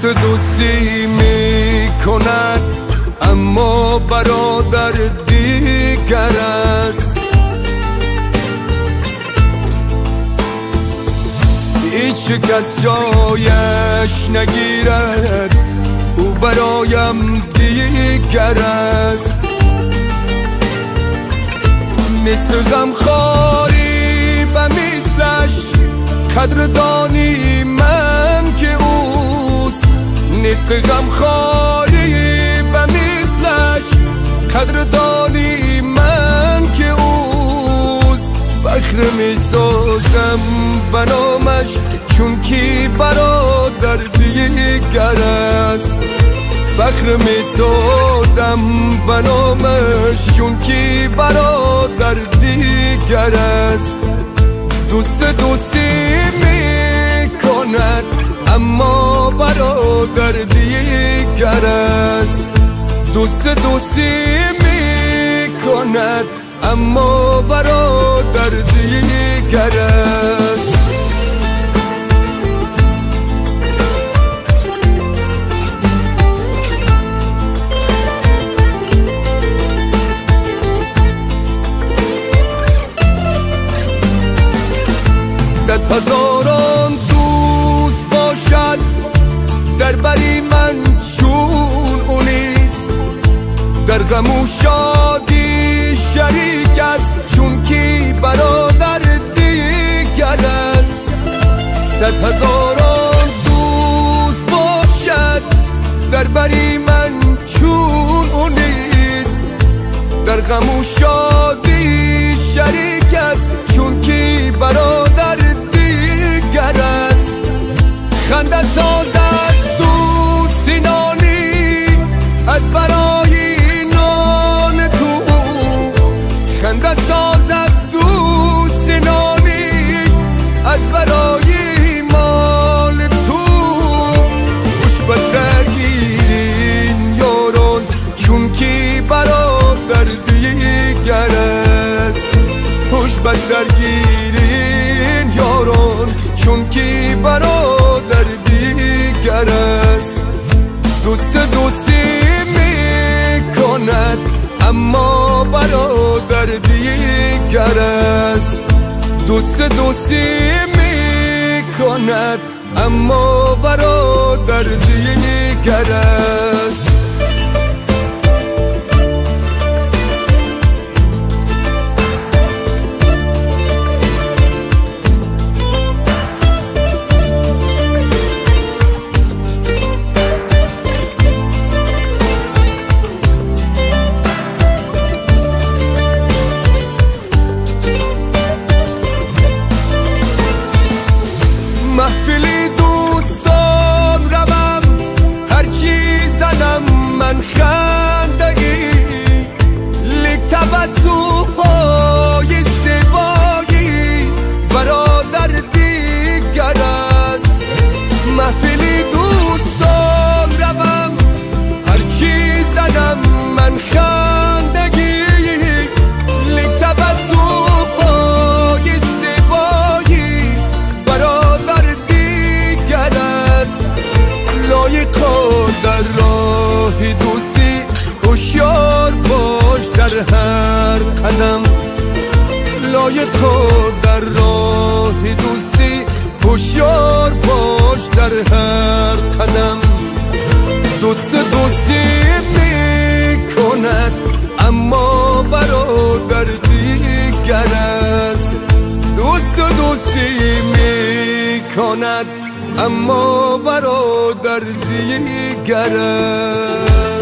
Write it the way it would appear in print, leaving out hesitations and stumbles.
دوستی میکند اما برادر دیگر است. هیچ کس جایش نگیرد، او برایم دیگر است. مثل غمخواری و مثلش قدردانی من که اوست. مثل غمخواری و مثلش قدردانی من که اوست. فخر میسازم به نامش چون کی برادر دیگر است. فخر میسازم به نامش چون کی برادر دیگر است. دوستی میکند اما برادر دیگر است. دوستی میکند اما برادر دیگر است. صد هزاران دوست باشد در بری من چون او نیست. در غم و شادی شریک است چون کی برادر دیگر است. صد هزاران دوست باشد در بری من چون او نیست. در غم و شادی شریک است چون کی برادر دیگر است. خنده سازد دوست نانی از برای نان تو. خنده سازد دوست نانی از برای مال تو. خوش به سرگیرین یاران چون کی برادر دیگر است. خوش به سرگیرین یاران چون کی برادر دیگر است. دوستی میکند اما برادر دیگر است. دوستی میکند اما برادر دیگر است. محفلی دوستان روم هرچی زنم من خنده ای. لیک تبسم های زیبایی برادر دیگر است. محفلی دوستان روم هرچی زنم من خندگی. لیک تبسم های زیبایی برادر دیگر است. لایق در راه دوستی هوشیار باش در هر قدم. لایق در راه دوستی هوشیار باش در هر قدم. دوستی میکند اما برادر دیگر است. دوستی میکند اما برادر دیگر است.